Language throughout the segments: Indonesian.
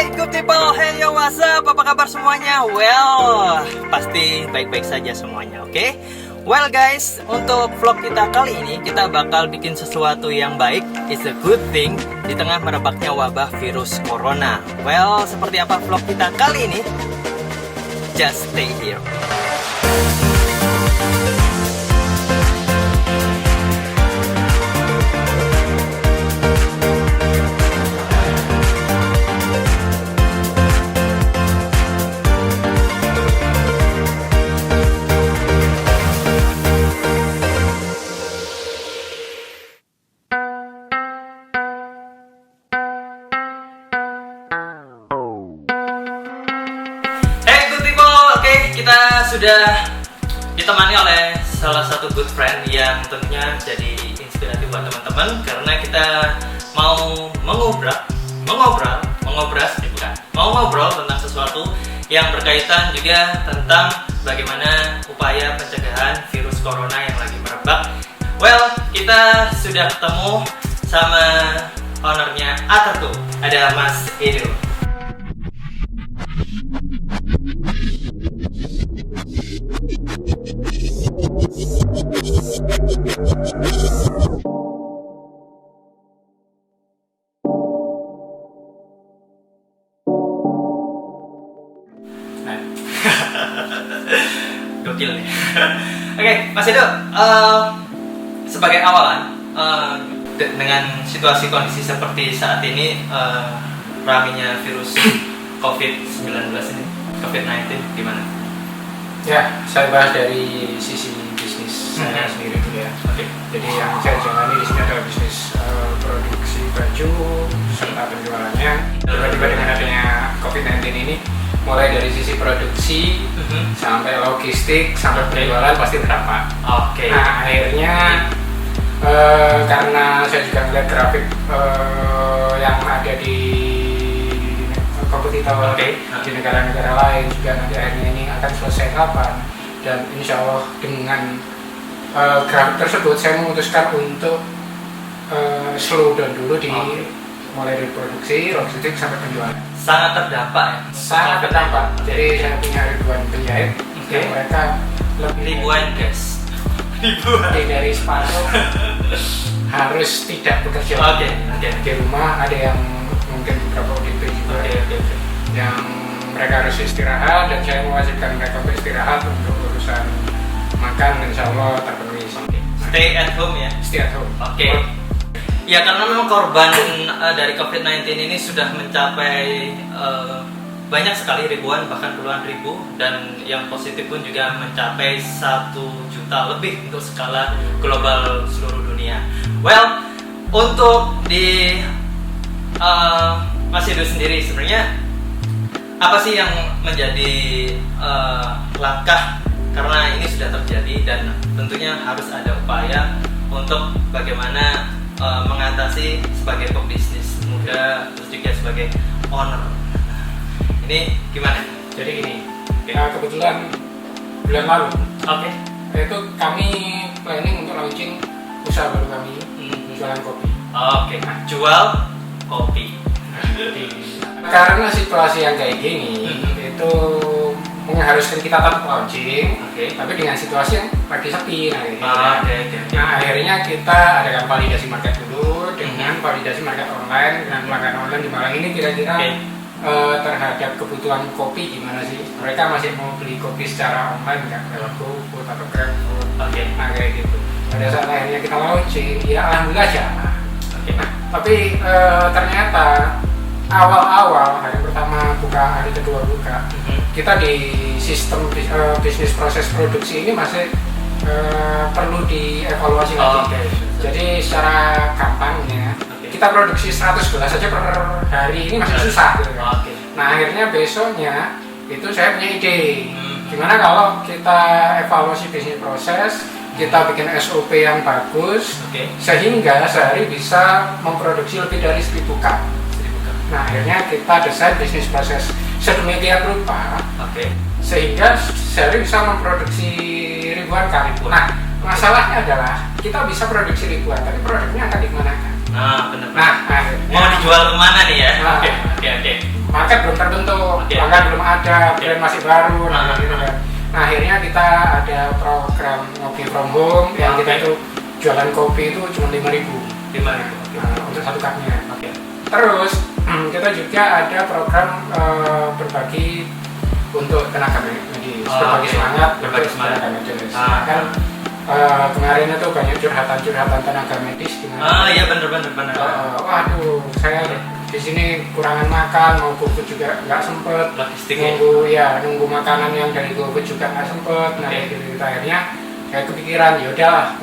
Hey good people, hey yo what's up, apa kabar semuanya? Well, pasti baik-baik saja semuanya, oke? Well guys, untuk vlog kita kali ini kita bakal bikin sesuatu yang baik. It's a good thing di tengah merebaknya wabah virus corona. Well, seperti apa vlog kita kali ini? Just stay here. Kita sudah ditemani oleh salah satu good friend yang tentunya jadi inspiratif buat teman-teman, karena kita mau ngobrol tentang sesuatu yang berkaitan juga tentang bagaimana upaya pencegahan virus corona yang lagi merebak. Well, kita sudah ketemu sama ownernya Aterco, ada Mas Edo. Gokil nih. Oke, Mas Edo, sebagai awalan, dengan situasi kondisi seperti saat ini, ramainya virus COVID-19 ini, COVID-19, gimana? Ya, saya bahas dari sisi bisnis saya sendiri dulu ya. Oke. Jadi yang saya jalani di sini adalah bisnis produksi baju serta penjualannya. Tiba-tiba dengan adanya COVID-19 ini, mulai dari sisi produksi sampai logistik sampai penjualan pasti terdampak. Oke. Nah, akhirnya karena saya juga melihat grafik yang ada di kompetitor di negara-negara lain juga, nanti akhirnya ini akan selesai kapan, dan insya Allah dengan grafik tersebut saya memutuskan untuk slow down dulu di mulai dari produksi, logistik sampai penjualan. Sangat terdampak ya? Sangat terdampak. Jadi saya punya ribuan penjahit yang mereka ribuan guys. lebih dari separuh harus tidak bekerja. Di rumah, ada yang mungkin beberapa ODP juga yang mereka harus istirahat, dan saya mewajibkan mereka untuk istirahat untuk urusan makan, insya Allah terpenuhi. Stay at home ya? Stay at home. Oke. Ya, karena memang korban dari COVID-19 ini sudah mencapai banyak sekali, ribuan bahkan puluhan ribu, dan yang positif pun juga mencapai 1 juta lebih untuk skala global seluruh dunia. Well, untuk di Mas Edo sendiri sebenarnya apa sih yang menjadi langkah, karena ini sudah terjadi dan tentunya harus ada upaya untuk bagaimana mengatasi sebagai pebisnis muda terus juga sebagai owner. Ini gimana? Jadi gini, kebetulan bulan lalu itu kami planning untuk launching usaha baru kami, jualan kopi. Jual kopi. Karena situasi yang kayak gini itu mengharuskan kita tetap launching, tapi dengan situasi yang lagi sepi. Nah, akhirnya kita adakan validasi market dulu dengan validasi market online, dengan pelanggan online di Malang ini kira-kira terhadap kebutuhan kopi gimana sih? Mereka masih mau beli kopi secara online nggak, lewat GoFood atau GrabFood? Nah, kayak gitu. Pada saat akhirnya kita launching, ya alhamdulillah jalan. Nah, tapi ternyata awal-awal hari pertama buka, hari kedua buka, kita di sistem bisnis proses produksi ini masih perlu dievaluasi lagi. Jadi secara kampanye kita produksi 100 gelas saja per hari ini masih susah gitu kan. Nah, akhirnya besoknya itu saya punya ide, gimana kalau kita evaluasi bisnis proses, kita bikin SOP yang bagus, sehingga sehari bisa memproduksi lebih dari 1000 cup. Nah, akhirnya kita desain bisnis proses sedemikian rupa, sehingga sehari bisa memproduksi ribuan kali. Nah, masalahnya adalah kita bisa produksi ribuan, tapi produknya akan dimanakan? Nah, benar. Nah, mau dijual kemana nih ya? Nah, Oke. market ada, brand masih baru, gitu kan. Nah akhirnya kita ada program ngopi from home yang kita itu jualan kopi itu cuma 5.000 untuk satu cupnya. Terus kita juga ada program berbagi untuk tenaga medis, berbagi semangat, tenaga medis. Kan kemarin itu banyak curhatan tenaga medis gimana? Iya benar. Waduh, saya di sini kurangan makan, mau GoFood juga nggak sempet. Logistiknya. Nunggu makanan yang dari GoFood juga nggak sempet. Nah, gitu. Akhirnya saya kepikiran, yaudah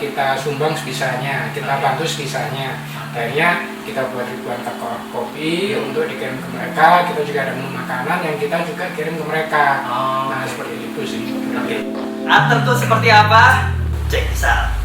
kita sumbang sebisanya, kita bantu sebisanya. Akhirnya kita buat ribuan toko kopi untuk dikirim ke mereka. Kita juga ada menu makanan yang kita juga kirim ke mereka. Nah seperti itu sih. Ater tuh seperti apa? Cek this out.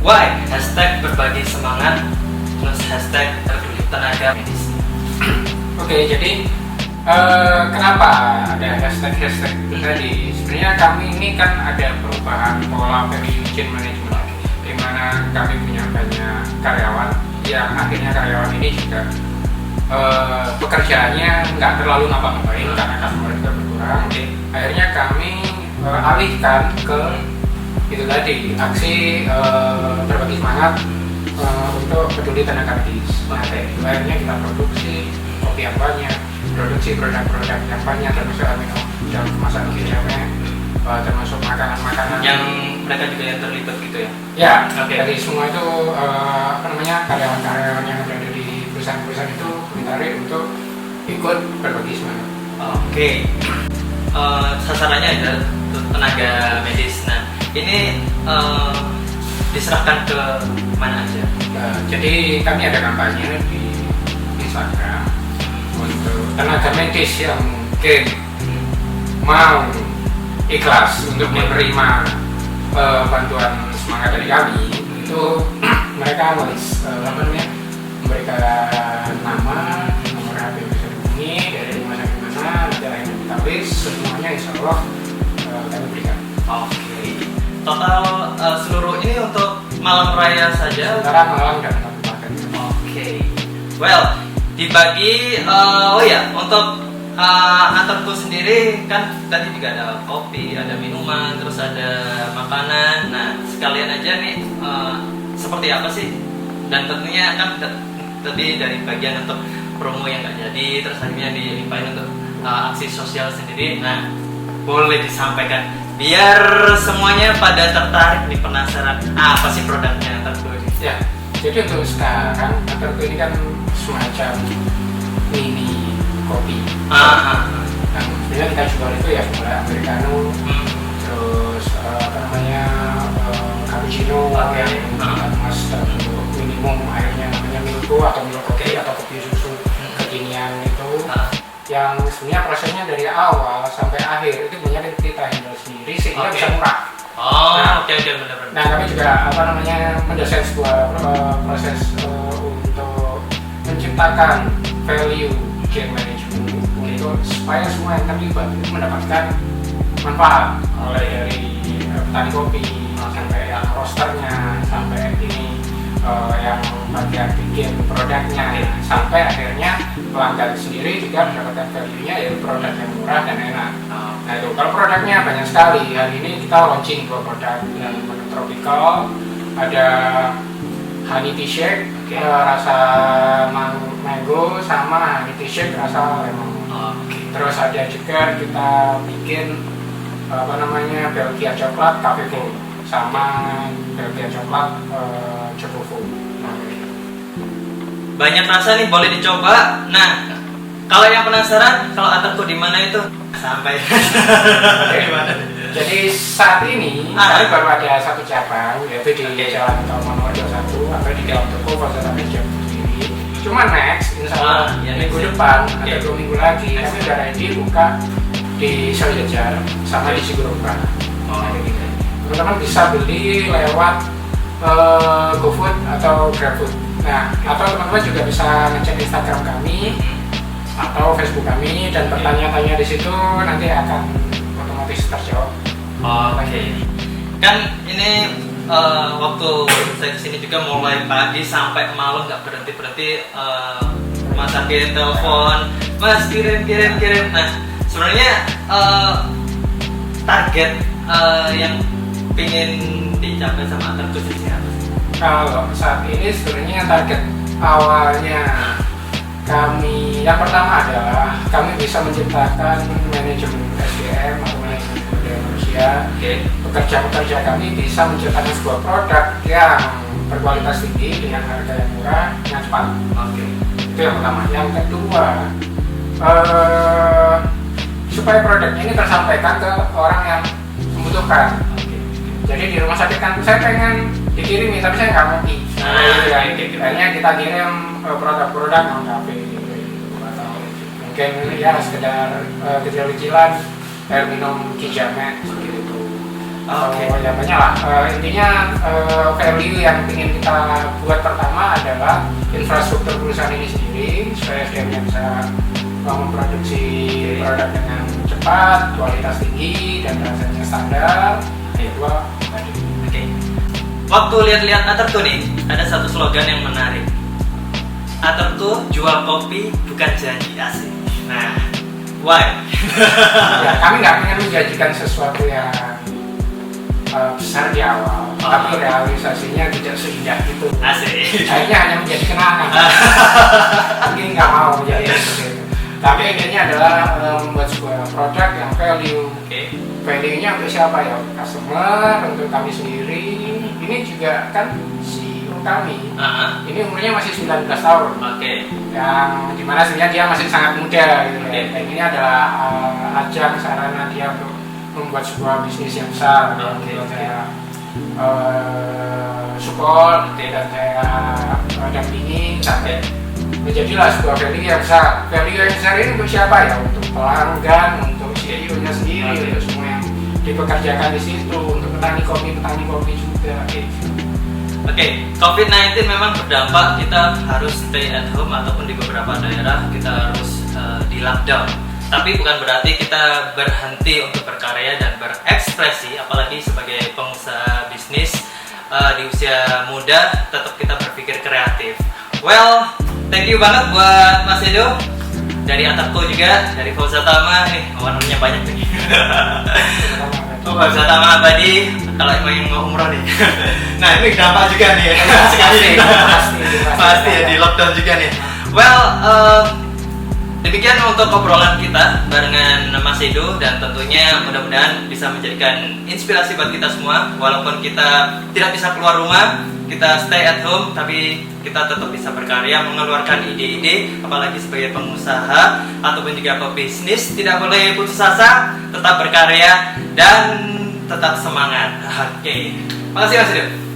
Why? Hashtag berbagi semangat plus hashtag peduli tenaga medis. Oke, jadi kenapa ada hashtag itu tadi? Sebenarnya kami ini kan ada perubahan pola value chain management, di mana kami punya banyak karyawan yang akhirnya karyawan ini juga pekerjaannya nggak terlalu ngapa-ngapain karena customer kita berkurang. Akhirnya kami alihkan ke itu tadi, aksi berbagi semangat untuk peduli tenaga medis. Akhirnya kita produksi kopi yang banyak, produksi produk-produk yang banyak, termasuk amino dalam kemasan kimia, termasuk makanan-makanan yang mereka juga yang terlibat gitu ya? Ya, dari semua itu karyawan-karyawan yang berada di perusahaan-perusahaan itu ditarik untuk ikut berbagi semangat. Sasarannya adalah tenaga medis. Nah, ini diserahkan ke mana aja? Jadi kami ada kampanye di Instagram untuk tenaga medis yang mungkin mau ikhlas untuk menerima bantuan semangat dari kami. Itu mereka harus memberikan nama, nomor HP yang bisa dihubungi, dari mana ke mana, negara yang database, semuanya insya Allah kami berikan. Total seluruh ini untuk Malang Raya saja? Antara Malang dan Kabupaten. Well, dibagi, untuk Aterku sendiri kan tadi juga ada kopi, ada minuman, terus ada makanan. Nah, sekalian aja nih seperti apa sih? Dan tentunya kan tadi dari bagian untuk promo yang nggak jadi, terus akhirnya dilimpahin untuk aksi sosial sendiri. Nah, boleh disampaikan biar semuanya pada tertarik nih, penasaran apa sih produknya Aterku ini? Ya, jadi untuk sekarang Aterku ini kan semacam mini kopi. Nah, sebenarnya kita jual itu ya mulai americano, terus cappuccino, mas untuk minimum airnya namanya milko atau milk coffee atau kopi susu kekinian itu. Yang sebenarnya prosesnya dari awal sampai akhir itu banyak kita handle sendiri sehingga bisa murah. Benar-benar. Nah, kami juga mendesain sebuah proses untuk menciptakan value chain management untuk supaya semua yang terlibat itu mendapatkan manfaat, mulai dari petani kopi sampai yang roasternya, sampai ini yang bagian bikin produknya, sampai akhirnya pelanggan sendiri juga mendapatkan value-nya, yaitu produk yang murah dan enak. Nah itu kalau produknya banyak sekali. Hari ini kita launching 2 produk yang tropical, ada honey tea shake rasa mango sama honey tea shake rasa lemon. Terus ada juga kita bikin Belgia coklat cafe foam sama Belgia coklat choco foam. Banyak rasa nih, boleh dicoba. Nah, kalau yang penasaran kalau Atterco di mana itu sampai di mana? Jadi saat ini kami baru ada 1 cabang, yaitu di Jalan Tol nomor 21 atau di Jalan Toko Fasilitas Jam sendiri. Cuma next, insya Allah minggu depan atau 2 minggu lagi kami udah ready buka di Seljajar sama di Sigurumpa. Teman-teman bisa beli lewat GoFood atau GrabFood. Nah, atau teman-teman juga bisa ngecek Instagram kami atau Facebook kami dan bertanya-tanya di situ, nanti akan otomatis terjawab. Oke. Kan ini waktu saya kesini juga mulai pagi sampai malam nggak berhenti Mas Akin telepon, Mas kirim. Nah, sebenarnya target yang pingin dicapai sama Atterco sih apa? Kalau saat ini sebenarnya target awalnya kami yang pertama adalah kami bisa menciptakan manajemen SDM atau manajemen sumber daya manusia. Pekerja-pekerja kami bisa menciptakan sebuah produk yang berkualitas tinggi dengan harga yang murah dengan cepat. Itu yang pertama. Yang kedua, supaya produknya ini tersampaikan ke orang yang membutuhkan. Jadi di rumah sakit kan saya pengen dikirimi tapi saya nggak ngerti. Akhirnya kita kirim produk-produk non kafe atau mungkin ya sekedar kecil-kecilan air minum Kijamet seperti itu. Ya banyak lah. Intinya value yang ingin kita buat pertama adalah infrastruktur perusahaan ini sendiri supaya SDM-nya bisa memproduksi produk dengan cepat, kualitas tinggi dan rasanya standar. Waktu lihat-lihat Atterco nih, ada satu slogan yang menarik. Atterco jual kopi bukan janji, asik. Nah, why? Ya, kami nggak ingin menjanjikan sesuatu yang besar di awal, tapi realisasinya tidak seindah itu. Asik. Akhirnya hanya menjadi kenangan. Tapi nggak mau menjadi seperti itu. Tapi intinya adalah membuat sebuah produk yang value. Value-nya untuk siapa ya? Customer, untuk kami sendiri. Ini juga kan CEO kami. Ini umurnya masih 19 tahun. Yang dimana sebenarnya dia masih sangat muda gitu. Ini adalah ajang sarana dia untuk membuat sebuah bisnis yang besar. Saya support dan saya dampingi sampai menjadilah sebuah value yang besar. Value yang besar ini untuk siapa ya? Untuk pelanggan, untuk CEO-nya sendiri, untuk semua yang dipekerjakan di situ, untuk petani kopi juga. COVID-19 memang berdampak, kita harus stay at home ataupun di beberapa daerah kita harus di lockdown. Tapi bukan berarti kita berhenti untuk berkarya dan berekspresi, apalagi sebagai pengusaha bisnis di usia muda, tetap kita berpikir kreatif. Well, thank you banget buat Mas Edo dari Atterco juga, dari Fauzatama nih, warnanya banyak nih. Fauzatama Abadi, kalau emang yang mau umroh nih. Nah ini dampak juga nih, sekali nih. Pasti ya, di lockdown juga nih. Well, demikian untuk obrolan kita barengan Mas Edo, dan tentunya mudah-mudahan bisa menjadikan inspirasi buat kita semua. Walaupun kita tidak bisa keluar rumah, kita stay at home, tapi kita tetap bisa berkarya, mengeluarkan ide-ide, apalagi sebagai pengusaha ataupun juga pebisnis. Tidak boleh putus asa, tetap berkarya dan tetap semangat. Oke, makasih Mas Edo.